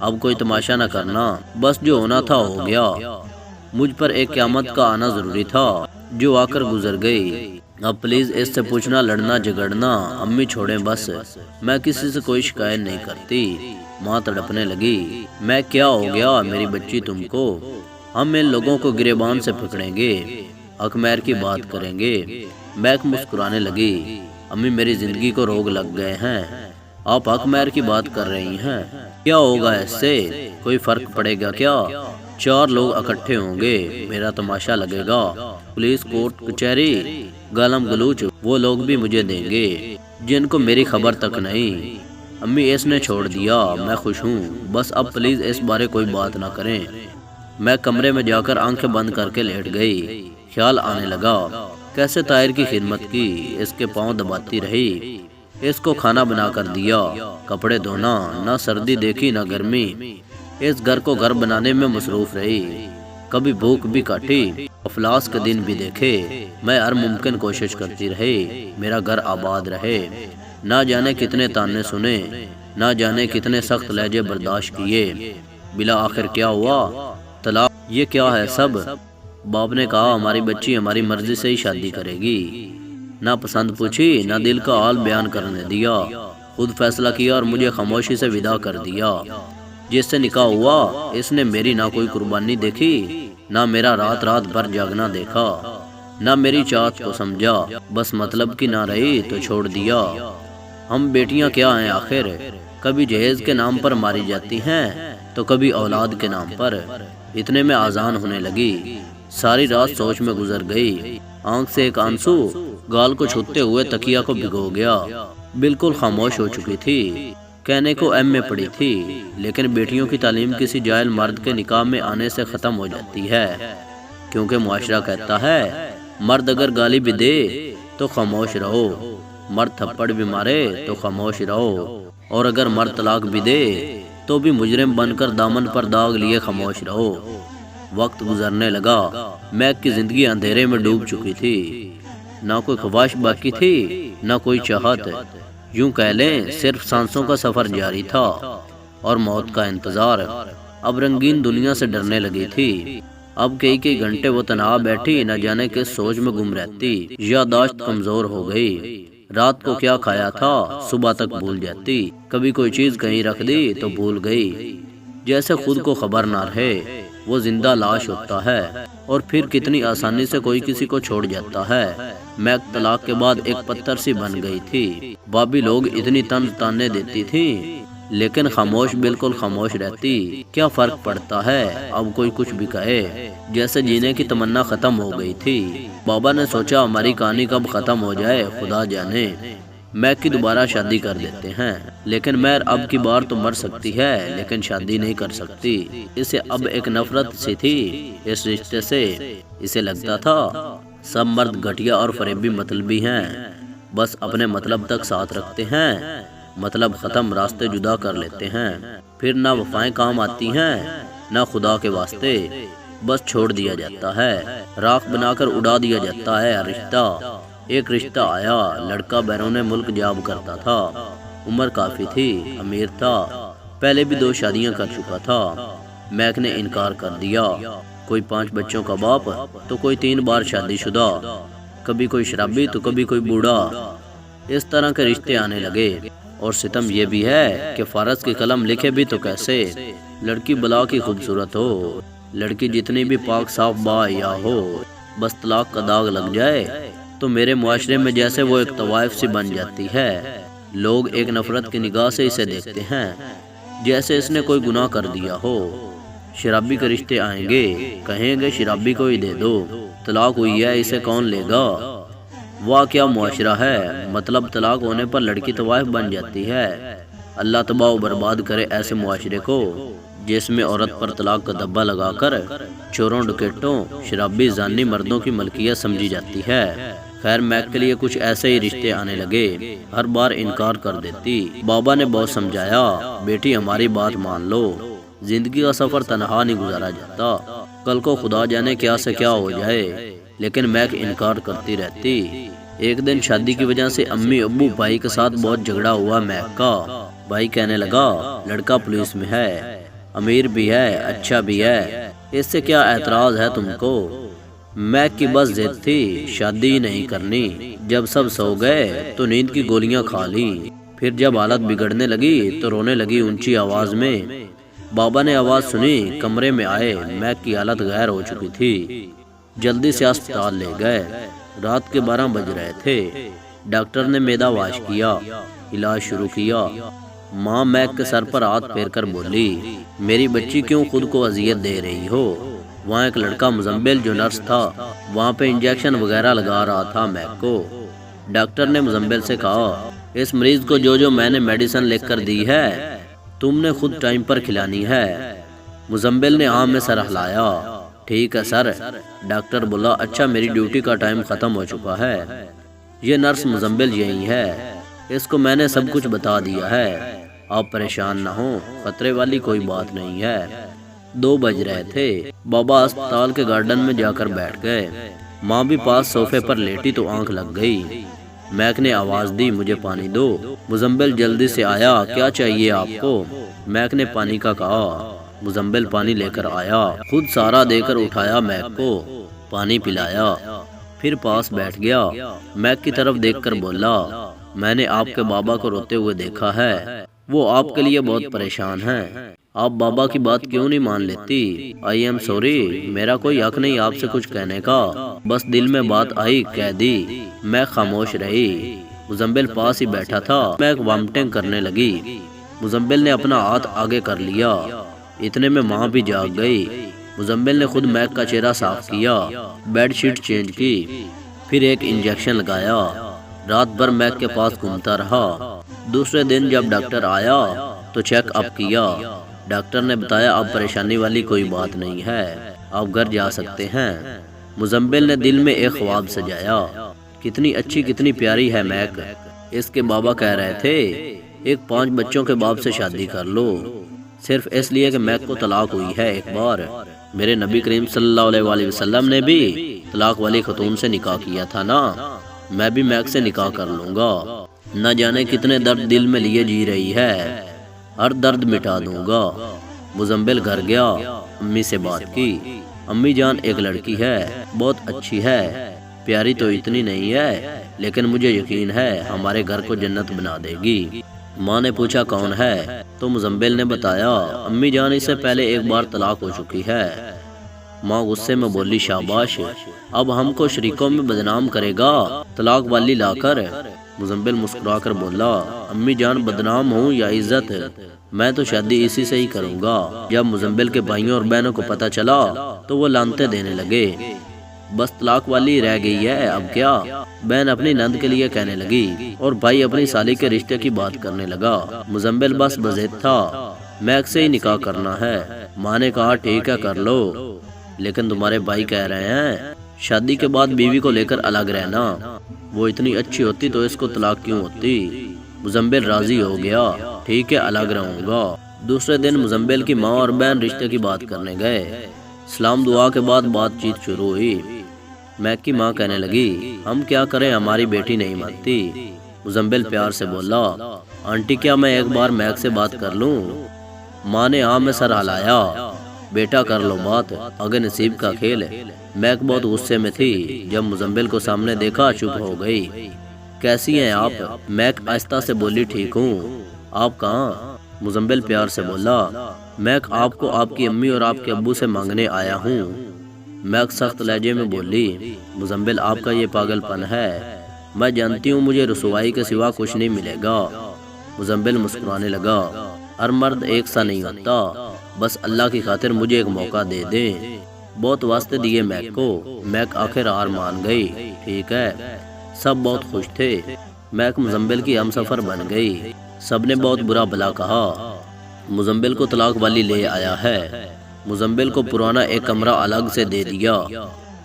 اب کوئی تماشا نہ کرنا، بس جو ہونا تھا ہو گیا۔ مجھ پر ایک قیامت کا آنا ضروری تھا جو آ کر گزر گئی۔ اب پلیز اس سے پوچھنا، لڑنا جھگڑنا امی چھوڑیں بس، میں کسی سے کوئی شکایت نہیں کرتی۔ ماں تڑپنے لگی، میں کیا ہو گیا میری بچی تم کو؟ ہم ان لوگوں کو گریبان سے پکڑیں گے، حق مہر کی بات کریں گے۔ میک مسکرانے لگی، امی میری زندگی کو روگ لگ گئے ہیں، آپ حق مہر کی بات کر رہی ہیں، کیا ہوگا اس سے؟ کوئی فرق پڑے گا کیا؟ 4 لوگ اکٹھے ہوں گے، میرا تماشا لگے گا، پولیس کورٹ کچہری گالم گلوچ وہ لوگ بھی مجھے دیں گے جن کو میری خبر تک نہیں۔ امی اس نے چھوڑ دیا، میں خوش ہوں، بس اب پلیز اس بارے کوئی بات نہ کریں۔ میں کمرے میں جا کر آنکھیں بند کر کے لیٹ گئی۔ خیال آنے لگا کیسے طاہر کی خدمت کی، اس کے پاؤں دباتی رہی، اس کو کھانا بنا کر دیا، کپڑے دھونا، نہ سردی دیکھی نہ گرمی، اس گھر کو گھر بنانے میں مصروف رہی، کبھی بھوک بھی کاٹی، افلاس کے دن بھی دیکھے۔ میں ہر ممکن کوشش کرتی رہی میرا گھر آباد رہے، نہ جانے کتنے تانے سنے، نہ جانے کتنے سخت لہجے برداشت کیے، بلا آخر کیا ہوا؟ طلاق۔ یہ کیا ہے سب؟ باپ نے کہا ہماری بچی ہماری مرضی سے ہی شادی کرے گی، نہ پسند پوچھی نہ دل کا حال بیان کرنے دیا، خود فیصلہ کیا اور مجھے خاموشی سے ودا کر دیا۔ جس سے نکاح ہوا اس نے میری نہ کوئی قربانی دیکھی، نہ میرا رات رات بھر جاگنا دیکھا، نہ میری چاہت کو سمجھا، بس مطلب کی نہ رہی تو چھوڑ دیا۔ ہم بیٹیاں کیا ہیں آخر؟ کبھی جہیز کے نام پر ماری جاتی ہیں تو کبھی اولاد کے نام پر۔ اتنے میں اذان ہونے لگی، ساری رات سوچ میں گزر گئی، آنکھ سے ایک آنسو گال کو چھوتے ہوئے تکیا کو بھگو گیا، بالکل خاموش ہو چکی تھی، کہنے کو ایم میں پڑی تھی، لیکن بیٹیوں کی تعلیم کسی جاہل مرد کے نکاح میں آنے سے ختم ہو جاتی ہے، کیونکہ معاشرہ کہتا ہے مرد اگر گالی بھی دے تو خاموش رہو، مرد تھپڑ بھی مارے تو خاموش رہو، اور اگر مرد طلاق بھی دے تو بھی مجرم بن کر دامن پر داغ لیے خاموش رہو۔ وقت گزرنے لگا، میک کی زندگی اندھیرے میں ڈوب چکی تھی، نہ کوئی خواہش باقی تھی نہ کوئی چاہت، یوں کہہ لیں صرف سانسوں کا سفر جاری تھا اور موت کا انتظار۔ اب رنگین دنیا سے ڈرنے لگی تھی، اب کئی گھنٹے وہ تنہا بیٹھی نہ جانے کس سوچ میں گم رہتی، یادداشت کمزور ہو گئی، رات کو کیا کھایا تھا صبح تک بھول جاتی، کبھی کوئی چیز کہیں رکھ دی تو بھول گئی، جیسے خود کو خبر نہ رہے وہ زندہ لاش ہوتا ہے، اور پھر کتنی آسانی سے کوئی کسی کو چھوڑ جاتا ہے۔ میک طلاق کے بعد ایک پتھر سی بن گئی تھی، بابی لوگ اتنی طنز تانے دیتی تھی لیکن خاموش، بالکل خاموش رہتی، کیا فرق پڑتا ہے اب کوئی کچھ بھی کہے، جیسے جینے کی تمنا ختم ہو گئی تھی۔ بابا نے سوچا ہماری کہانی کب ختم ہو جائے خدا جانے، میک کی دوبارہ شادی کر دیتے ہیں، لیکن مہر اب کی بار تو مر سکتی ہے لیکن شادی نہیں کر سکتی۔ اسے اب ایک نفرت سی تھی اس رشتے سے، اسے لگتا تھا سب مرد گھٹیا اور فریبی مطلبی ہیں، بس اپنے مطلب تک ساتھ رکھتے ہیں، مطلب ختم راستے جدا کر لیتے ہیں، پھر نہ وفائیں کام آتی ہیں نہ خدا کے واسطے، بس چھوڑ دیا جاتا ہے، راکھ بنا کر اڑا دیا جاتا ہے رشتہ۔ ایک رشتہ آیا، لڑکا بیرون ملک جاب کرتا تھا، عمر کافی تھی، امیر تھا، پہلے بھی 2 شادیاں کر چکا تھا۔ میک نے انکار کر دیا، کوئی 5 بچوں کا باپ تو کوئی 3 بار شادی شدہ، کبھی کوئی شرابی تو کبھی کوئی بوڑھا، اس طرح کے رشتے آنے لگے۔ اور ستم یہ بھی ہے کہ فارس کی قلم لکھے بھی تو کیسے، لڑکی بلا کی خوبصورت ہو، لڑکی جتنی بھی پاک صاف باحیا ہو، بس طلاق کا داغ لگ جائے تو میرے معاشرے میں جیسے وہ ایک طوائف سی بن جاتی ہے، لوگ ایک نفرت کی نگاہ سے اسے دیکھتے ہیں جیسے اس نے کوئی گناہ کر دیا ہو۔ شرابی کے رشتے آئیں گے، کہیں گے شرابی کو ہی دے دو، طلاق ہوئی ہے اسے کون لے گا؟ واہ کیا معاشرہ ہے، مطلب طلاق ہونے پر لڑکی طوائف بن جاتی ہے۔ اللہ تباہ و برباد کرے ایسے معاشرے کو جس میں عورت پر طلاق کا دبا لگا کر چوروں ڈکیٹوں شرابی زانی مردوں کی ملکیت سمجھی جاتی ہے۔ خیر میک کے لیے کچھ ایسے ہی رشتے آنے لگے، ہر بار انکار کر دیتی۔ بابا نے بہت سمجھایا، بیٹی ہماری بات مان لو، زندگی کا سفر تنہا نہیں گزارا جاتا، کل کو خدا جانے کیا سے کیا ہو جائے، لیکن میک انکار کرتی رہتی۔ ایک دن شادی کی وجہ سے امی ابو بھائی کے ساتھ بہت جھگڑا ہوا میک کا۔ بھائی کہنے لگا لڑکا پولیس میں ہے، امیر بھی ہے، اچھا بھی ہے، اس سے کیا اعتراض ہے تم کو؟ میک کی بس ضد تھی، شادی نہیں کرنی۔ جب سب سو گئے تو نیند کی گولیاں کھا لی۔ پھر جب حالت بگڑنے لگی تو رونے لگی اونچی آواز میں۔ بابا نے آواز سنی، کمرے میں آئے، میک کی حالت غیر ہو چکی تھی۔ جلدی سے اسپتال لے گئے۔ رات کے 12 بج رہے تھے۔ ڈاکٹر نے معدہ واش کیا، علاج شروع کیا۔ ماں میک کے سر پر ہاتھ پھیر کر بولی، میری بچی کیوں خود کو اذیت دے رہی ہو؟ وہاں ایک لڑکا مزمل جو نرس تھا وہاں پہ انجیکشن وغیرہ لگا رہا تھا میک کو۔ ڈاکٹر نے مزمل سے کہا، اس مریض کو جو میں نے میڈیسن لکھ کر دی ہے تم نے خود ٹائم پر کھلانی ہے۔ مزمل نے ہاں میں سر ہلایا۔ ٹھیک ہے سر۔ ڈاکٹر بولا، اچھا میری ڈیوٹی کا ٹائم ختم ہو چکا ہے۔ یہ نرس مزمل یہی ہے، اس کو میں نے سب کچھ بتا دیا ہے، آپ پریشان نہ ہوں، خطرے والی کوئی بات نہیں ہے۔ 2 بج رہے تھے۔ بابا اسپتال کے گارڈن میں جا کر بیٹھ گئے۔ ماں بھی پاس صوفے پر لیٹی تو آنکھ لگ گئی۔ میک نے آواز دی، مجھے پانی دو۔ مزمل جلدی سے آیا، کیا چاہیے آپ کو؟ میک نے پانی کا کہا۔ مزمل پانی لے کر آیا، خود سارا دے کر اٹھایا میک کو، پانی پلایا، پھر پاس بیٹھ گیا۔ میک کی طرف دیکھ کر بولا، میں نے آپ کے بابا کو روتے ہوئے دیکھا ہے، وہ آپ کے لیے بہت پریشان ہیں، آپ بابا کی بات کیوں نہیں مان لیتی؟ آئی ایم سوری، میرا کوئی حق نہیں آپ سے کچھ کہنے کا، بس دل میں بات آئی کہہ دی۔ میں خاموش رہی۔ مزمل پاس ہی بیٹھا تھا۔ میں وامٹنگ کرنے لگی۔ مزمل نے اپنا ہاتھ آگے کر لیا، اتنے میں ماں بھی جاگ گئی۔ مزمل نے خود میک کا چہرہ صاف کیا، بیڈ شیٹ چینج کی، پھر ایک انجیکشن لگایا۔ رات بھر میک کے پاس گھومتا رہا۔ دوسرے دن جب ڈاکٹر آیا تو چیک اپ کیا۔ ڈاکٹر نے بتایا اب پریشانی والی کوئی بات نہیں ہے، آپ گھر جا سکتے ہیں۔ مزمل نے دل میں ایک خواب سجایا، کتنی اچھی کتنی پیاری ہے میک۔ اس کے بابا کہہ رہے تھے ایک 5 بچوں کے باپ سے شادی کر لو، صرف اس لیے کہ میک کو طلاق ہوئی ہے ایک بار۔ میرے نبی کریم صلی اللہ علیہ وآلہ وسلم نے بھی طلاق والی خاتون سے نکاح کیا تھا نا، میں بھی میک سے نکاح کر لوں گا، نہ جانے کتنے درد دل میں لیے جی رہی ہے، ہر درد مٹا دوں گا۔ مزمل گھر گیا، امی سے بات کی، امی جان ایک لڑکی ہے، بہت اچھی ہے، پیاری تو اتنی نہیں ہے لیکن مجھے یقین ہے ہمارے گھر کو جنت بنا دے گی۔ ماں نے پوچھا کون ہے تو مزمل نے بتایا، امی جان اس سے پہلے ایک بار طلاق ہو چکی ہے۔ ماں غصے میں بولی، شاباش، اب ہم کو شریکوں میں بدنام کرے گا طلاق والی لا کر۔ مزمل مسکرا کر بولا، امی جان بدنام ہوں یا عزت، میں تو شادی اسی سے ہی کروں گا۔ جب مزمل کے بھائیوں اور بہنوں کو پتہ چلا تو وہ لعنتیں دینے لگے، بس طلاق والی رہ گئی ہے اب کیا؟ بہن اپنی نند کے لیے کہنے لگی اور بھائی اپنی سالی کے رشتے کی بات کرنے لگا۔ مزمل بس بضد تھا، میک سے ہی نکاح کرنا ہے۔ ماں نے کہا ٹھیک ہے کر لو، لیکن تمہارے بھائی کہہ رہے ہیں شادی کے بعد بیوی کو لے کر الگ رہنا، وہ اتنی اچھی ہوتی تو اس کو طلاق کیوں ہوتی؟ مزمل راضی ہو گیا، ٹھیک ہے الگ رہوں گا۔ دوسرے دن مزمل کی ماں اور بہن رشتے کی بات کرنے گئے۔ سلام دعا کے بعد بات چیت شروع ہوئی۔ میک کی ماں کہنے لگی، ہم کیا کریں ہماری بیٹی نہیں مانتی۔ مزمل پیار سے بولا، آنٹی کیا میں ایک بار میک سے بات کر لوں؟ ماں نے ہاں میں سر ہلایا، بیٹا کر لو بات، آگے نصیب کا کھیل۔ میک بہت غصے میں تھی، جب مزمل کو سامنے دیکھا چپ ہو گئی۔ کیسی ہیں آپ؟ میک آہستہ سے بولی، ٹھیک ہوں، آپ کہاں؟ مزمل پیار سے بولا، میک آپ کو آپ کی امی اور آپ کے ابو سے مانگنے آیا ہوں۔ میک سخت لہجے میں بولی، مزمل آپ کا یہ پاگل پن ہے، میں جانتی ہوں مجھے رسوائی کے سوا کچھ نہیں ملے گا۔ مزمل مسکرانے لگا، ہر مرد ایک سا نہیں ہوتا، بس اللہ کی خاطر مجھے ایک موقع دے دیں۔ بہت واسطے دیے میک کو، میک آخر ہار مان گئی۔ ٹھیک ہے، سب بہت خوش تھے، میک مزمل کی ہم سفر بن گئی۔ سب نے بہت برا بھلا کہا، مزمل کو طلاق والی لے آیا ہے۔ مزمل کو پرانا ایک کمرہ الگ سے دے دیا۔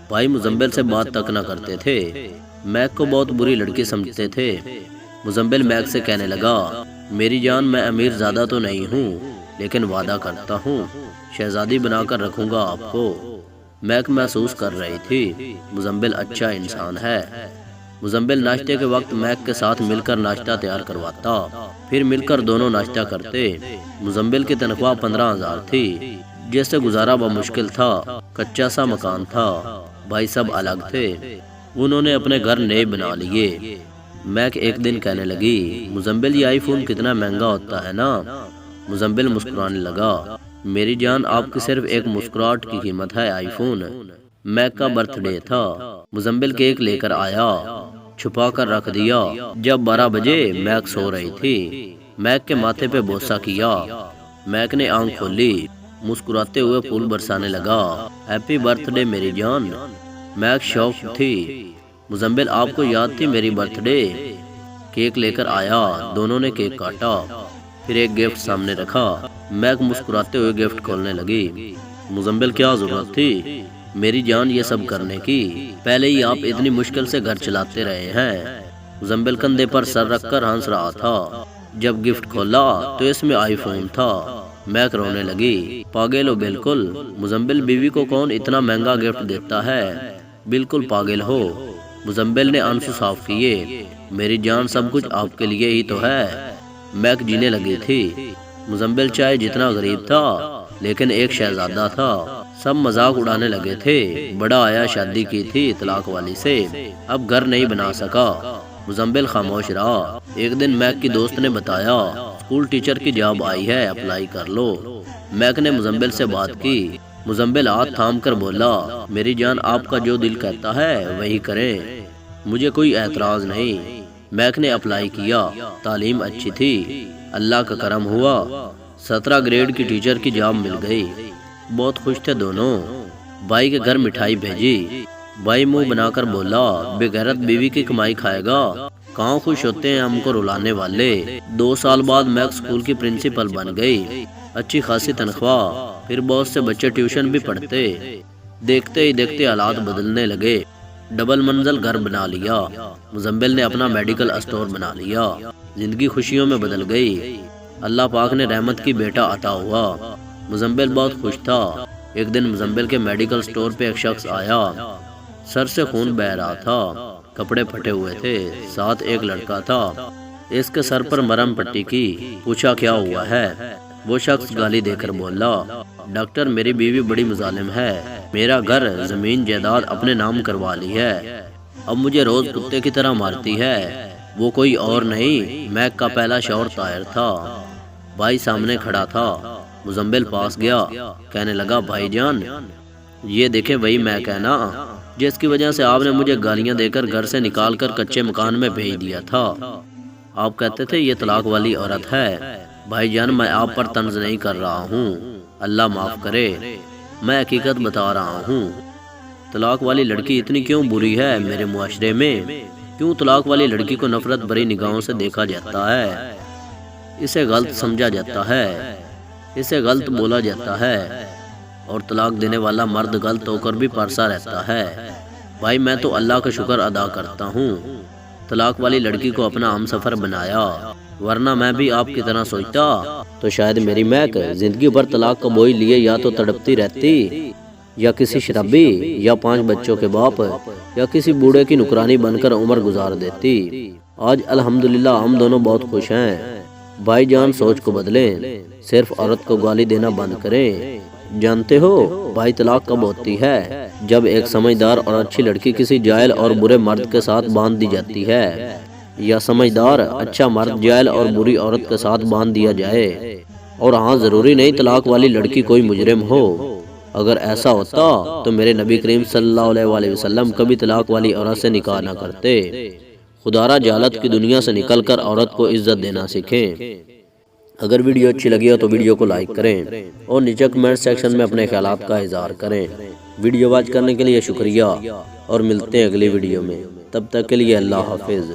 بھائی مزمل سے بات تک نہ کرتے تھے، میک کو بہت بری لڑکی سمجھتے تھے۔ مزمل میک سے کہنے لگا، میری جان میں امیر زیادہ تو نہیں ہوں لیکن وعدہ کرتا ہوں شہزادی بنا کر رکھوں گا آپ کو۔ میک محسوس کر رہی تھی مزمل اچھا انسان ہے، مزمل ناشتے کے وقت میک کے ساتھ مل کر ناشتہ تیار کرواتا، پھر مل کر دونوں ناشتہ کرتے۔ مزمل کی تنخواہ 15,000 تھی، جس سے گزارا بمشکل تھا۔ کچا سا مکان تھا، بھائی سب الگ تھے، انہوں نے اپنے گھر نئے بنا لیے۔ میک ایک دن کہنے لگی، مزمل یہ آئی فون کتنا مہنگا ہوتا ہے نا؟ مزمل مسکرانے لگا، میری جان آپ کی صرف ایک مسکراہٹ کی قیمت ہے آئی فون۔ میک کا برتھ ڈے تھا، مزمل کیک لے کر آیا، چھپا کر رکھ دیا۔ جب 12 بجے میک سو رہی تھی، میک کے ماتھے پہ بوسہ کیا۔ میک نے آنکھ کھولی، مسکراتے ہوئے پھول برسانے لگا، ہیپی برتھ ڈے میری جان۔ میک شوق تھی، مزمل آپ کو یاد تھی میری برتھ ڈے؟ کیک لے کر آیا، دونوں نے کیک کاٹا، پھر ایک گفٹ سامنے رکھا۔ میک مسکراتے ہوئے گفٹ کھولنے لگی۔ مزمل کیا ضرورت تھی میری جان یہ سب کرنے کی؟ پہلے ہی آپ اتنی مشکل سے گھر چلاتے رہے ہیں۔ مزمل کندھے پر سر رکھ کر ہنس رہا تھا۔ جب گفٹ کھولا تو اس میں آئی فون تھا۔ میک رونے لگی، پاگل ہو بالکل، مزمل بیوی کو کون اتنا مہنگا گفٹ دیتا ہے، بالکل پاگل ہو۔ مزمل نے آنسو صاف کیے، میری جان سب کچھ آپ کے لیے ہی تو ہے۔ میک جینے لگی تھی۔ مزمل چاہے جتنا غریب تھا لیکن ایک شہزادہ تھا، سب مذاق اڑانے لگے تھے۔ بڑا آیا شادی کی تھی طلاق والی سے، اب گھر نہیں بنا سکا۔ مزمل خاموش رہا۔ ایک دن میک کی دوست نے بتایا، اسکول ٹیچر کی جاب آئی ہے، اپلائی کر لو۔ میک نے مزمل سے بات کی۔ مزمل ہاتھ تھام کر بولا، میری جان آپ کا جو دل کہتا ہے وہی کریں، مجھے کوئی اعتراض نہیں۔ میک نے اپلائی کیا، تعلیم اچھی تھی، اللہ کا کرم ہوا، 17 گریڈ کی ٹیچر کی جاب مل گئی۔ بہت خوش تھے دونوں۔ بھائی کے گھر مٹھائی بھیجی۔ بھائی منہ بنا کر بولا، بے غیرت بیوی کی کمائی کھائے گا، کہاں خوش ہوتے ہیں ہم کو رلانے والے۔ 2 سال بعد میک اسکول کی پرنسپل بن گئی، اچھی خاصی تنخواہ، پھر بہت سے بچے ٹیوشن بھی پڑھتے۔ دیکھتے ہی دیکھتے حالات بدلنے لگے، ڈبل منزل گھر بنا لیا، مزمل نے اپنا میڈیکل اسٹور بنا لیا، زندگی خوشیوں میں بدل گئی۔ اللہ پاک نے رحمت کی بیٹا عطا ہوا۔ مزمل بہت خوش تھا۔ ایک دن مزمل کے میڈیکل اسٹور پہ ایک شخص آیا، سر سے خون بہہ رہا تھا، کپڑے پھٹے ہوئے تھے، ساتھ ایک لڑکا تھا۔ اس کے سر پر مرہم پٹی کی، پوچھا کیا ہوا ہے؟ وہ شخص گالی دے کر بولا، ڈاکٹر میری بیوی بڑی مظالم ہے، میرا گھر زمین جائیداد اپنے نام کروا لی ہے، اب مجھے روز کتے کی طرح مارتی ہے۔ وہ کوئی اور نہیں، میک کا پہلا شوہر طاہر تھا۔ بھائی سامنے کھڑا تھا۔ مزمل پاس گیا، کہنے لگا، بھائی جان یہ دیکھیں وہی میک ہے نا جس کی وجہ سے آپ نے مجھے گالیاں دے کر گھر سے نکال کر کچے مکان میں بھیج دیا تھا۔ آپ کہتے تھے یہ طلاق والی عورت ہے۔ بھائی جان میں آپ پر طنز نہیں کر رہا ہوں، اللہ معاف کرے، میں حقیقت بتا رہا ہوں۔ طلاق والی لڑکی اتنی کیوں بری ہے میرے معاشرے میں؟ کیوں طلاق والی لڑکی کو نفرت بھری نگاہوں سے دیکھا جاتا ہے؟ اسے غلط سمجھا جاتا ہے، اسے غلط بولا جاتا ہے، اور طلاق دینے والا مرد غلط ہو کر بھی پرسا رہتا ہے۔ بھائی میں تو اللہ کا شکر ادا کرتا ہوں، طلاق والی لڑکی کو اپنا ہم سفر بنایا، ورنہ میں بھی آپ کی طرح سوچتا تو شاید میری میک زندگی بھر طلاق کا بوئی لیے یا تو تڑپتی رہتی، یا کسی شرابی یا 5 بچوں کے باپ یا کسی بوڑھے کی نکرانی بن کر عمر گزار دیتی۔ آج الحمدللہ ہم دونوں بہت خوش ہیں۔ بھائی جان سوچ کو بدلیں، صرف عورت کو گالی دینا بند کریں۔ جانتے ہو بھائی طلاق کب ہوتی ہے؟ جب ایک سمجھدار اور اچھی لڑکی کسی جاہل اور برے مرد کے ساتھ باندھ دی جاتی ہے، یا سمجھدار اچھا مرد جاہل اور بری عورت کے ساتھ باندھ دیا جائے۔ اور ہاں ضروری نہیں طلاق والی لڑکی کوئی مجرم ہو، اگر ایسا ہوتا تو میرے نبی کریم صلی اللہ علیہ وسلم کبھی طلاق والی عورت سے نکاح نہ کرتے۔ خدارا جہالت کی دنیا سے نکل کر عورت کو عزت دینا سیکھیں۔ اگر ویڈیو اچھی لگی ہو تو ویڈیو کو لائک کریں اور نیچے کمنٹ سیکشن میں اپنے خیالات کا اظہار کریں۔ ویڈیو واچ کرنے کے لیے شکریہ اور ملتے ہیں اگلی ویڈیو میں، تب تک کے لیے اللہ حافظ۔